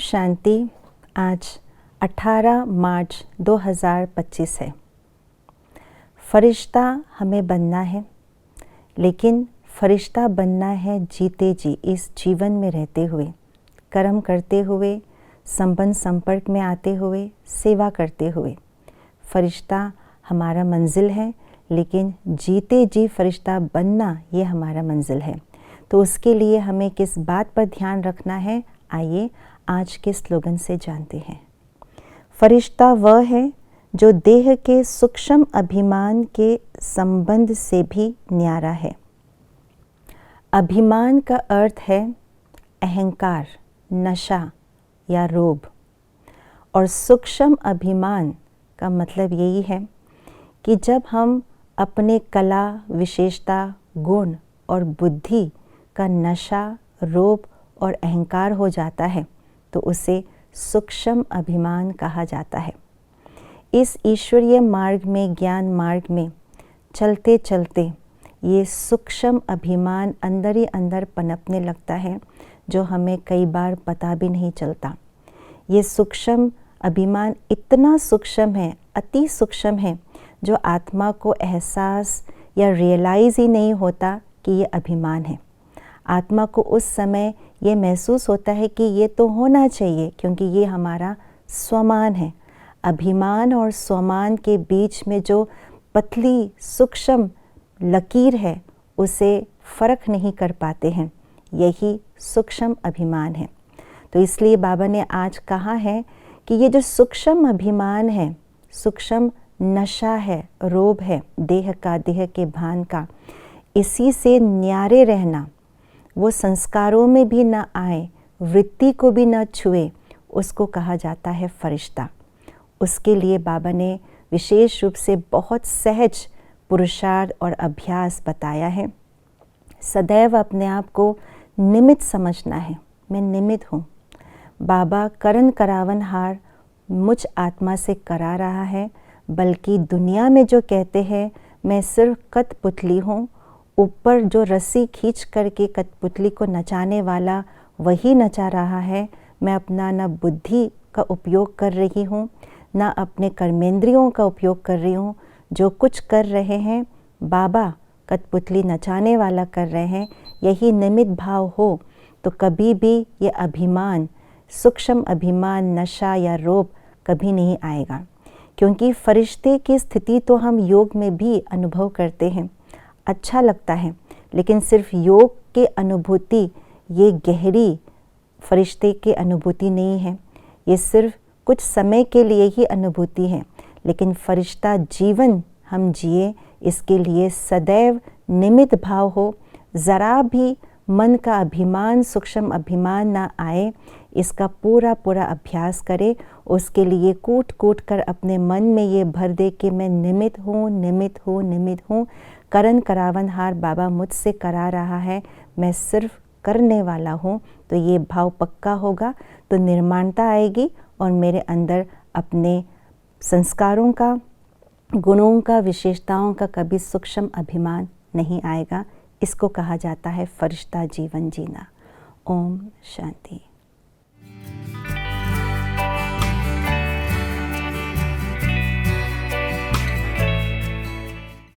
शांति। आज 18 मार्च 2025 है। फरिश्ता हमें बनना है, लेकिन फरिश्ता बनना है जीते जी, इस जीवन में रहते हुए, कर्म करते हुए, संबंध संपर्क में आते हुए, सेवा करते हुए। फरिश्ता हमारा मंजिल है, लेकिन जीते जी फरिश्ता बनना ये हमारा मंजिल है। तो उसके लिए हमें किस बात पर ध्यान रखना है, आइए आज के स्लोगन से जानते हैं। फरिश्ता वह है जो देह के सूक्ष्म अभिमान के संबंध से भी न्यारा है। अभिमान का अर्थ है अहंकार, नशा या रोब, और सूक्ष्म अभिमान का मतलब यही है कि जब हम अपने कला, विशेषता, गुण और बुद्धि का नशा, रोब और अहंकार हो जाता है, तो उसे सूक्ष्म अभिमान कहा जाता है। इस ईश्वरीय मार्ग में, ज्ञान मार्ग में चलते चलते ये सूक्ष्म अभिमान अंदर ही अंदर पनपने लगता है, जो हमें कई बार पता भी नहीं चलता। ये सूक्ष्म अभिमान इतना सूक्ष्म है, अति सूक्ष्म है, जो आत्मा को एहसास या रियलाइज़ ही नहीं होता कि ये अभिमान है। आत्मा को उस समय ये महसूस होता है कि ये तो होना चाहिए, क्योंकि ये हमारा स्वमान है। अभिमान और स्वमान के बीच में जो पतली सूक्ष्म लकीर है, उसे फ़र्क नहीं कर पाते हैं। यही सूक्ष्म अभिमान है। तो इसलिए बाबा ने आज कहा है कि ये जो सूक्ष्म अभिमान है, सूक्ष्म नशा है, रोब है, देह का, देह के भान का, इसी से न्यारे रहना, वो संस्कारों में भी न आए, वृत्ति को भी न छुए, उसको कहा जाता है फरिश्ता। उसके लिए बाबा ने विशेष रूप से बहुत सहज पुरुषार्थ और अभ्यास बताया है। सदैव अपने आप को निमित्त समझना है। मैं निमित्त हूँ। बाबा करन करावनहार मुझ आत्मा से करा रहा है, बल्कि दुनिया में जो कहते हैं मैं सिर्फ कठपुतली हूँ, ऊपर जो रस्सी खींच करके कठपुतली को नचाने वाला वही नचा रहा है। मैं अपना न बुद्धि का उपयोग कर रही हूँ, न अपने कर्मेंद्रियों का उपयोग कर रही हूँ। जो कुछ कर रहे हैं बाबा कठपुतली नचाने वाला कर रहे हैं। यही निमित्त भाव हो तो कभी भी ये अभिमान, सूक्ष्म अभिमान, नशा या रोब कभी नहीं आएगा। क्योंकि फरिश्ते की स्थिति तो हम योग में भी अनुभव करते हैं, अच्छा लगता है, लेकिन सिर्फ योग के अनुभूति ये गहरी फरिश्ते की अनुभूति नहीं है। ये सिर्फ कुछ समय के लिए ही अनुभूति है, लेकिन फरिश्ता जीवन हम जिए, इसके लिए सदैव निमित्त भाव हो, ज़रा भी मन का अभिमान, सूक्ष्म अभिमान ना आए, इसका पूरा पूरा अभ्यास करें। उसके लिए कूट कूट कर अपने मन में ये भर दे कि मैं निमित्त हूँ, निमित्त हूँ, निमित्त हूँ। करन करावनहार बाबा मुझसे करा रहा है, मैं सिर्फ करने वाला हूँ। तो ये भाव पक्का होगा तो निर्माणता आएगी, और मेरे अंदर अपने संस्कारों का, गुणों का, विशेषताओं का कभी सूक्ष्म अभिमान नहीं आएगा। इसको कहा जाता है फरिश्ता जीवन जीना। ओम शांति।